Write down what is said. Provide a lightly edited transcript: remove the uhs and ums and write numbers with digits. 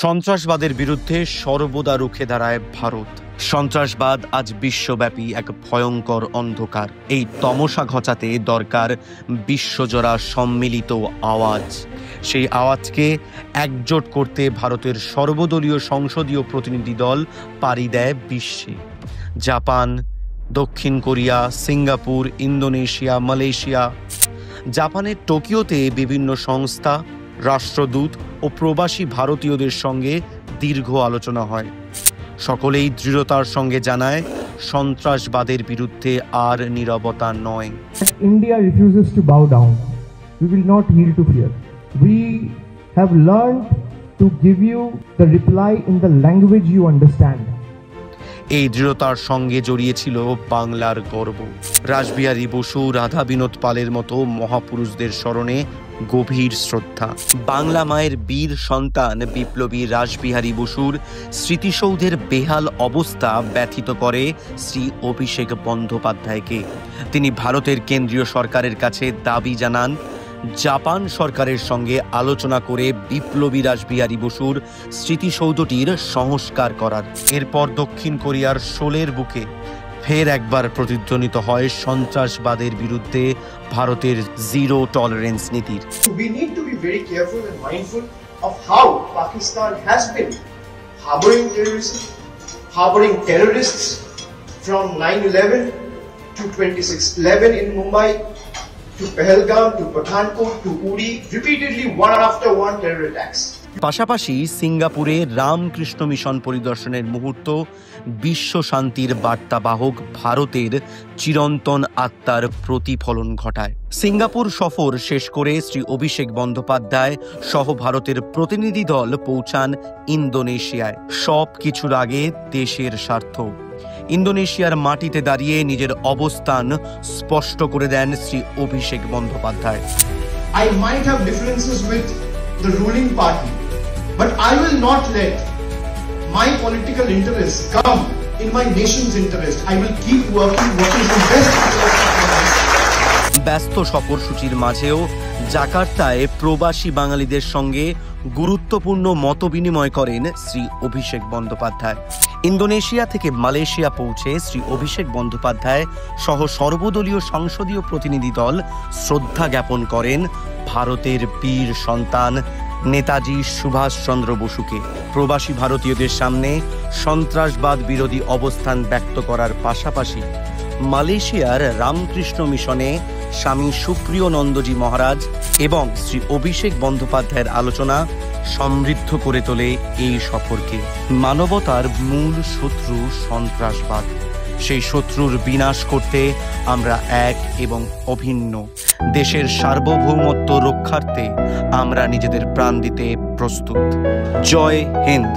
সন্ত্রাসবাদের বিরুদ্ধে সর্বদা রুখে দাঁড়ায় ভারত। সন্ত্রাসবাদ আজ বিশ্বব্যাপী এক ভয়ঙ্কর অন্ধকার। এই তমসা ঘোচাতে দরকার বিশ্বজোড়া সম্মিলিত আওয়াজ। সেই আওয়াজকে একজোট করতে ভারতের সর্বদলীয় সংসদীয় প্রতিনিধি দল পাড়ি দেয় বিশ্বে। জাপান, দক্ষিণ কোরিয়া, সিঙ্গাপুর, ইন্দোনেশিয়া, মালয়েশিয়া। জাপানের টোকিওতে বিভিন্ন সংস্থা, রাষ্ট্রদূত ও প্রবাসী ভারতীয়দের সঙ্গে দীর্ঘ আলোচনা হয়। সকলেই দৃঢ়তার সঙ্গে জানায়, সন্ত্রাসবাদের বিরুদ্ধে আর নীরবতা নয়। India refuses to bow down. We will not yield to fear. We have learned to give you the reply in the language you understand. এই দৃঢ়তার সঙ্গে জড়িয়েছিল বাংলার গর্ব। রাসবিহারী বসু, রাধা বিনোদ পালের মতো মহাপুরুষদের স্মরণে গভীর শ্রদ্ধা। বাংলা মায়ের বীর সন্তান বিপ্লবী রাসবিহারী বসুর স্মৃতিসৌধের বেহাল অবস্থা ব্যথিত করে শ্রী অভিষেক বন্দ্যোপাধ্যায়কে। তিনি ভারতের কেন্দ্রীয় সরকারের কাছে দাবি জানান, জাপান সরকারের সঙ্গে আলোচনা করে বিপ্লবী রাসবিহারী বসুর স্মৃতিসৌধটির সংস্কার করার। এরপর দক্ষিণ কোরিয়ার সোলের বুকে ফের একবার প্রতিধ্বনিত হয় সন্ত্রাসবাদের বিরুদ্ধে ভারতের জিরো টলারেন্স নীতির। We need to be very careful and mindful of how Pakistan has been harboring terrorism, harboring terrorists from 9/11 to 26/11 in Mumbai, to Pahalgam, to Pathankot, to Uri, repeatedly one after one terror attacks. পাশাপাশি সিঙ্গাপুরে Ramakrishna mission পরিদর্শনের মুহূর্ত বিশ্ব শান্তির বার্তাবাহক ভারতের চিরন্তন আত্মার প্রতিফলন ঘটায়। সিঙ্গাপুর সফর শেষ করে শ্রী অভিষেক বন্দ্যোপাধ্যায় সহ ভারতের প্রতিনিধি দল পৌঁছান ইন্দোনেশিয়ায়। সব কিছুর আগে দেশের স্বার্থ। ইন্দোনেশিয়ার মাটিতে দাঁড়িয়ে নিজের অবস্থান স্পষ্ট করে দেন Shri Abhishek Bandyopadhyay. I might have differences with the ruling party, but I will not let my political interests come in my nation's interest. I will keep working what is in best interest of my nation. ব্যস্ত সফরসূচির মাঝেও জাকার্তায় প্রবাসী বাঙালিদের সঙ্গে গুরুত্বপূর্ণ মতবিনিময় করেন Shri Abhishek Bandyopadhyay. Indonesia থেকে Malaysia পৌঁছে শ্রী অভিষেক বন্দ্যোপাধ্যায় সহ সর্বদলীয় সংসদীয় প্রতিনিধি দল শ্রদ্ধা জ্ঞাপন করেন ভারতের বীর সন্তান নেতাজি সুভাষচন্দ্র বসুকে। প্রবাসী ভারতীয়দের সামনে সন্ত্রাসবাদ বিরোধী অবস্থান ব্যক্ত করার পাশাপাশি মালয়েশিয়ার রামকৃষ্ণ মিশনে স্বামী সুপ্রিয় নন্দজি মহারাজ এবং শ্রী অভিষেক বন্দ্যোপাধ্যায়ের আলোচনা সমৃদ্ধ করে তোলে এই সফরকে। মানবতার মূল শত্রু সন্ত্রাসবাদ। সেই শত্রুর বিনাশ করতে আমরা এক এবং অভিন্ন। দেশের সার্বভৌমত্ব রক্ষার্থে আমরা নিজেদের প্রাণ দিতে প্রস্তুত। জয় হিন্দ।